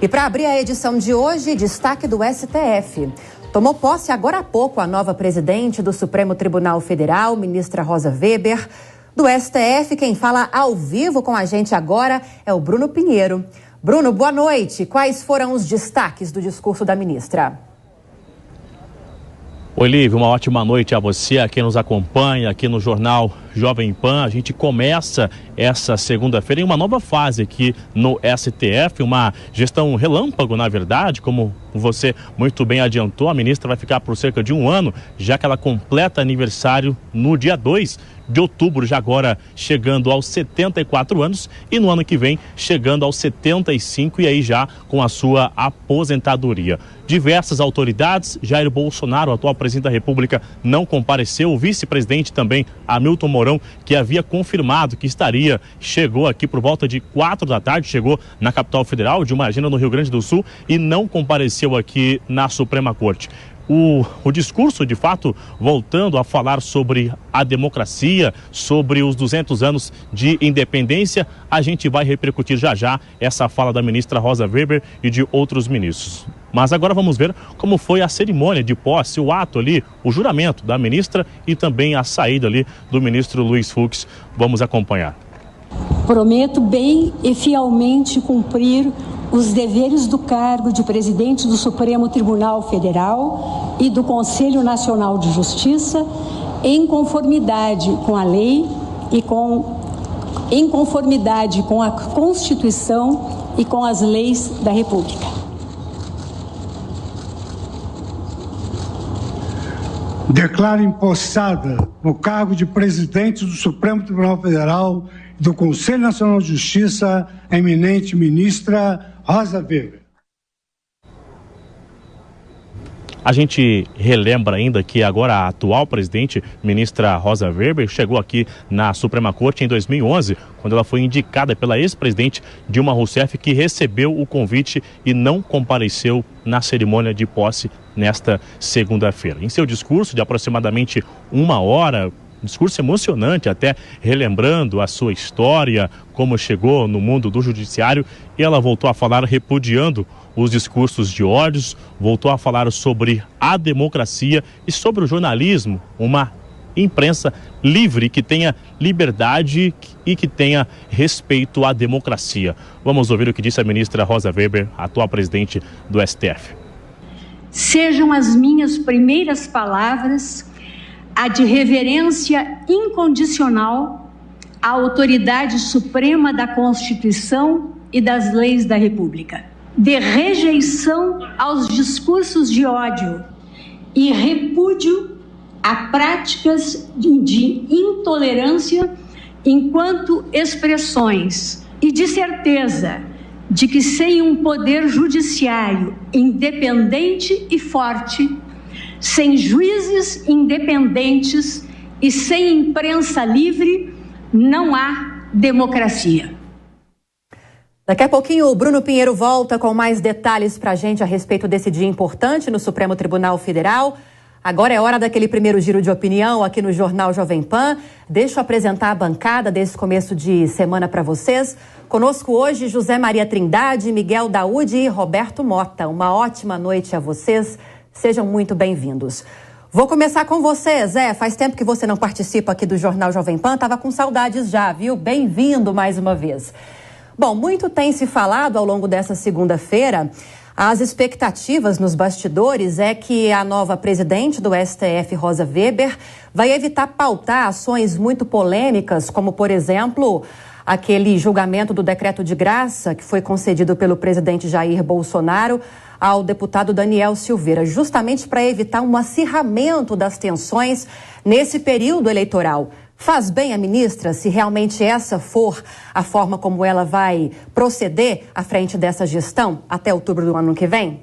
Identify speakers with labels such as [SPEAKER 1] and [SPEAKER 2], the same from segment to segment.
[SPEAKER 1] E para abrir a edição de hoje, destaque do STF. Tomou posse agora há pouco a nova presidente do Supremo Tribunal Federal, ministra Rosa Weber. Do STF, quem fala ao vivo com a gente agora é o Bruno Pinheiro. Bruno, boa noite. Quais foram os destaques do discurso da ministra?
[SPEAKER 2] Oi, Lívia, uma ótima noite a você, a quem nos acompanha aqui no Jornal Jovem Pan. A gente começa essa segunda-feira em uma nova fase aqui no STF, uma gestão relâmpago, na verdade, como você muito bem adiantou. A ministra vai ficar por cerca de um ano, já que ela completa aniversário no dia 2 de outubro, já agora chegando aos 74 anos e no ano que vem chegando aos 75 e aí já com a sua aposentadoria. Diversas autoridades, Jair Bolsonaro, atual presidente da República, não compareceu. O vice-presidente também, Hamilton Mourão, que havia confirmado que chegou aqui por volta de 4 da tarde, chegou na capital federal de uma agenda no Rio Grande do Sul e não compareceu aqui na Suprema Corte. O discurso, de fato, voltando a falar sobre a democracia, sobre os 200 anos de independência, a gente vai repercutir já essa fala da ministra Rosa Weber e de outros ministros. Mas agora vamos ver como foi a cerimônia de posse, o ato ali, o juramento da ministra e também a saída ali do ministro Luiz Fux. Vamos acompanhar.
[SPEAKER 3] Prometo bem e fielmente cumprir os deveres do cargo de presidente do Supremo Tribunal Federal e do Conselho Nacional de Justiça, em conformidade com a lei e em conformidade com a Constituição e com as leis da República.
[SPEAKER 4] Declaro empossada no cargo de presidente do Supremo Tribunal Federal e do Conselho Nacional de Justiça a eminente ministra Rosa Weber.
[SPEAKER 2] A gente relembra ainda que agora a atual presidente, ministra Rosa Weber, chegou aqui na Suprema Corte em 2011, quando ela foi indicada pela ex-presidente Dilma Rousseff, que recebeu o convite e não compareceu na cerimônia de posse nesta segunda-feira. Em seu discurso de aproximadamente 1 hora, um discurso emocionante, até relembrando a sua história, como chegou no mundo do judiciário, e ela voltou a falar repudiando os discursos de ódios, voltou a falar sobre a democracia e sobre o jornalismo, uma imprensa livre, que tenha liberdade e que tenha respeito à democracia. Vamos ouvir o que disse a ministra Rosa Weber, atual presidente do STF.
[SPEAKER 3] Sejam as minhas primeiras palavras a de reverência incondicional à autoridade suprema da Constituição e das leis da República, de rejeição aos discursos de ódio e repúdio a práticas de intolerância enquanto expressões e de certeza de que sem um poder judiciário independente e forte, sem juízes independentes e sem imprensa livre, não há democracia.
[SPEAKER 1] Daqui a pouquinho o Bruno Pinheiro volta com mais detalhes para a gente a respeito desse dia importante no Supremo Tribunal Federal. Agora é hora daquele primeiro giro de opinião aqui no Jornal Jovem Pan. Deixa eu apresentar a bancada desse começo de semana para vocês. Conosco hoje José Maria Trindade, Miguel Daúde e Roberto Mota. Uma ótima noite a vocês. Sejam muito bem-vindos. Vou começar com você, Zé. Faz tempo que você não participa aqui do Jornal Jovem Pan. Tava com saudades já, viu? Bem-vindo mais uma vez. Bom, muito tem se falado ao longo dessa segunda-feira. As expectativas nos bastidores é que a nova presidente do STF, Rosa Weber, vai evitar pautar ações muito polêmicas, como, por exemplo, aquele julgamento do decreto de graça que foi concedido pelo presidente Jair Bolsonaro ao deputado Daniel Silveira, justamente para evitar um acirramento das tensões nesse período eleitoral. Faz bem a ministra, se realmente essa for a forma como ela vai proceder à frente dessa gestão até outubro do ano que vem?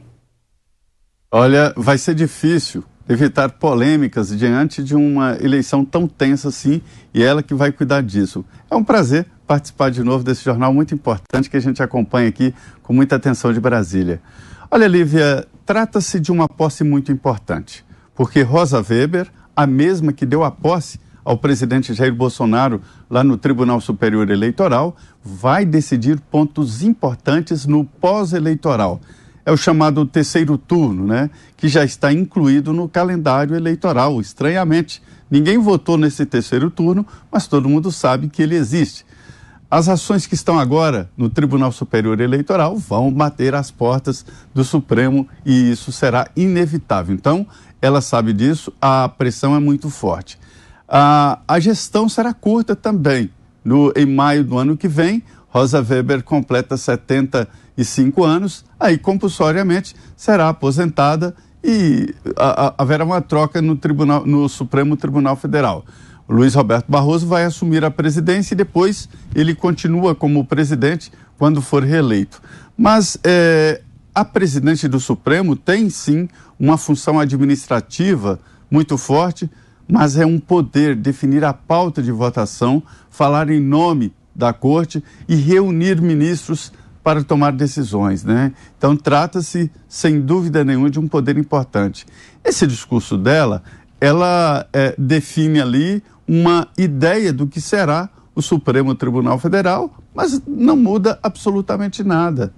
[SPEAKER 5] Olha, vai ser difícil evitar polêmicas diante de uma eleição tão tensa assim, e ela que vai cuidar disso. É um prazer participar de novo desse jornal muito importante que a gente acompanha aqui com muita atenção de Brasília. Olha, Lívia, trata-se de uma posse muito importante, porque Rosa Weber, a mesma que deu a posse ao presidente Jair Bolsonaro lá no Tribunal Superior Eleitoral, vai decidir pontos importantes no pós-eleitoral. É o chamado terceiro turno, né? Que já está incluído no calendário eleitoral, estranhamente. Ninguém votou nesse terceiro turno, mas todo mundo sabe que ele existe. As ações que estão agora no Tribunal Superior Eleitoral vão bater às portas do Supremo e isso será inevitável. Então, ela sabe disso, a pressão é muito forte. A gestão será curta também. Em maio do ano que vem, Rosa Weber completa 75 anos, aí compulsoriamente será aposentada e haverá uma troca no Supremo Tribunal Federal. O Luiz Roberto Barroso vai assumir a presidência e depois ele continua como presidente quando for reeleito. Mas a presidente do Supremo tem sim uma função administrativa muito forte, mas é um poder definir a pauta de votação, falar em nome da corte e reunir ministros para tomar decisões, né? Então trata-se, sem dúvida nenhuma, de um poder importante. Esse discurso dela, ela define ali uma ideia do que será o Supremo Tribunal Federal, mas não muda absolutamente nada.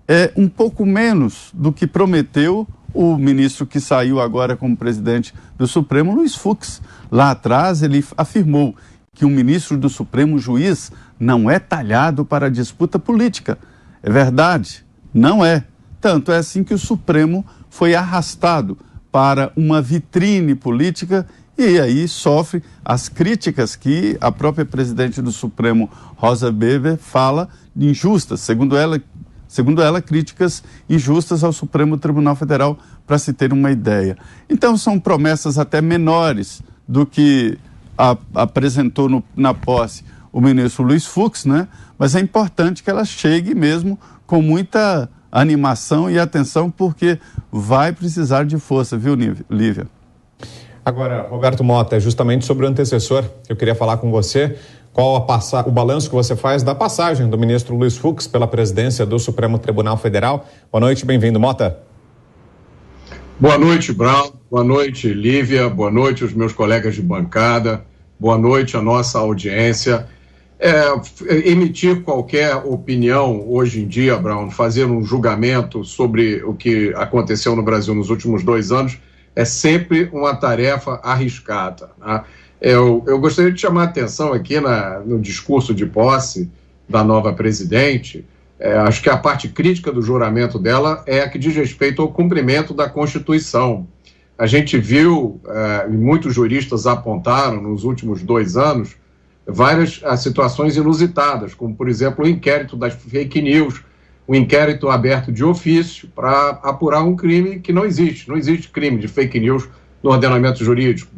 [SPEAKER 5] É um pouco menos do que prometeu o ministro que saiu agora como presidente do Supremo, Luiz Fux. Lá atrás ele afirmou que um ministro do Supremo, juiz, não é talhado para disputa política. É verdade? Não é. Tanto é assim que o Supremo foi arrastado para uma vitrine política e aí sofre as críticas que a própria presidente do Supremo, Rosa Weber, fala injustas, segundo ela, críticas injustas ao Supremo Tribunal Federal, para se ter uma ideia. Então são promessas até menores do que apresentou na posse o ministro Luiz Fux, né? Mas é importante que ela chegue mesmo com muita animação e atenção, porque vai precisar de força, viu, Lívia?
[SPEAKER 6] Agora, Roberto Mota, justamente sobre o antecessor, eu queria falar com você. Qual o balanço que você faz da passagem do ministro Luiz Fux pela presidência do Supremo Tribunal Federal? Boa noite, bem-vindo, Mota.
[SPEAKER 7] Boa noite, Brown. Boa noite, Lívia. Boa noite, os meus colegas de bancada. Boa noite, a nossa audiência. Emitir qualquer opinião hoje em dia, Brown, fazer um julgamento sobre o que aconteceu no Brasil nos últimos 2 anos, é sempre uma tarefa arriscada, né? Eu gostaria de chamar a atenção aqui no discurso de posse da nova presidente. Acho que a parte crítica do juramento dela é a que diz respeito ao cumprimento da Constituição. A gente viu, e muitos juristas apontaram nos últimos 2 anos, várias situações inusitadas, como, por exemplo, o inquérito das fake news, o inquérito aberto de ofício para apurar um crime que não existe. Não existe crime de fake news no ordenamento jurídico.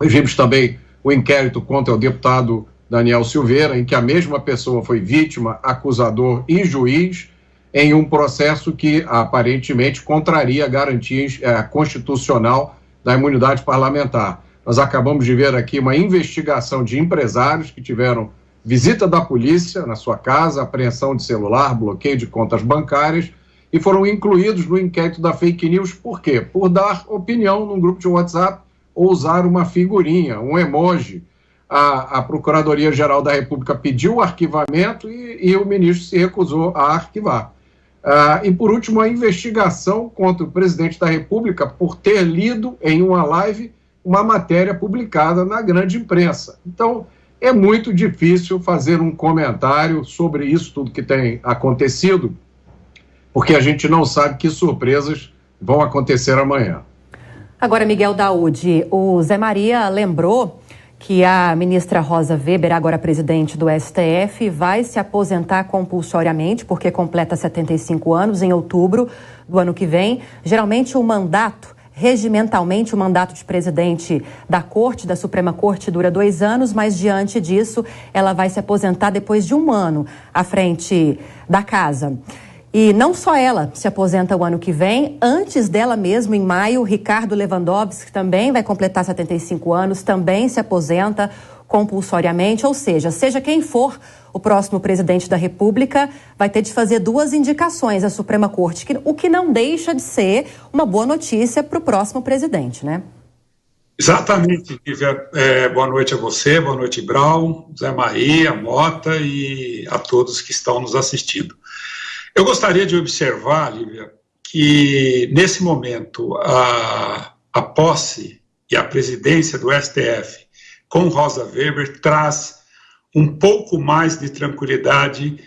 [SPEAKER 7] Vimos também o inquérito contra o deputado Daniel Silveira, em que a mesma pessoa foi vítima, acusador e juiz em um processo que aparentemente contraria a garantia constitucional da imunidade parlamentar. Nós acabamos de ver aqui uma investigação de empresários que tiveram visita da polícia na sua casa, apreensão de celular, bloqueio de contas bancárias e foram incluídos no inquérito da fake news. Por quê? Por dar opinião num grupo de WhatsApp ou usar uma figurinha, um emoji. A Procuradoria-Geral da República pediu o arquivamento e o ministro se recusou a arquivar. E, por último, a investigação contra o presidente da República por ter lido em uma live uma matéria publicada na grande imprensa. Então, é muito difícil fazer um comentário sobre isso tudo que tem acontecido, porque a gente não sabe que surpresas vão acontecer amanhã.
[SPEAKER 1] Agora, Miguel Daúde, o Zé Maria lembrou que a ministra Rosa Weber, agora presidente do STF, vai se aposentar compulsoriamente, porque completa 75 anos em outubro do ano que vem. Geralmente, regimentalmente, o mandato de presidente da Corte, da Suprema Corte, dura 2 anos, mas diante disso, ela vai se aposentar depois de 1 ano à frente da casa. E não só ela se aposenta o ano que vem, antes dela mesmo, em maio, Ricardo Lewandowski também vai completar 75 anos, também se aposenta compulsoriamente, ou seja quem for o próximo presidente da República, vai ter de fazer 2 indicações à Suprema Corte, o que não deixa de ser uma boa notícia para o próximo presidente, né?
[SPEAKER 8] Exatamente, Lívia. Boa noite a você, boa noite, Brau, Zé Maria, Mota e a todos que estão nos assistindo. Eu gostaria de observar, Lívia, que nesse momento a posse e a presidência do STF com Rosa Weber traz um pouco mais de tranquilidade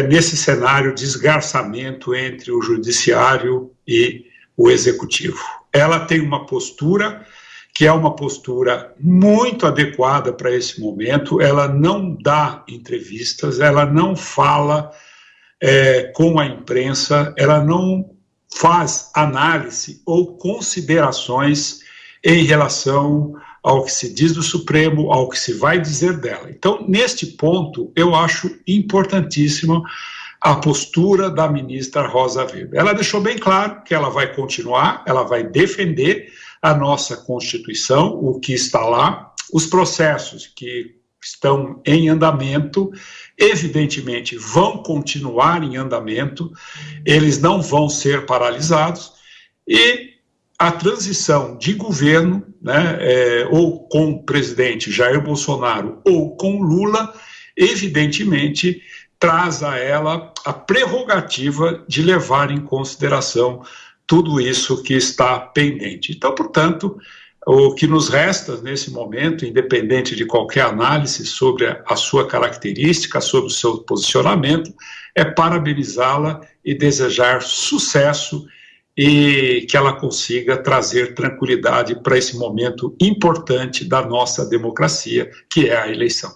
[SPEAKER 8] nesse cenário de esgarçamento entre o judiciário e o executivo. Ela tem uma postura que é uma postura muito adequada para esse momento. Ela não dá entrevistas, ela não fala com a imprensa, ela não faz análise ou considerações em relação ao que se diz do Supremo, ao que se vai dizer dela. Então, neste ponto, eu acho importantíssima a postura da ministra Rosa Weber. Ela deixou bem claro que ela vai continuar, ela vai defender a nossa Constituição, o que está lá, os processos que estão em andamento, evidentemente vão continuar em andamento, eles não vão ser paralisados, e a transição de governo, ou com o presidente Jair Bolsonaro ou com Lula, evidentemente traz a ela a prerrogativa de levar em consideração tudo isso que está pendente. Então, portanto, o que nos resta nesse momento, independente de qualquer análise sobre a sua característica, sobre o seu posicionamento, é parabenizá-la e desejar sucesso e que ela consiga trazer tranquilidade para esse momento importante da nossa democracia, que é a eleição.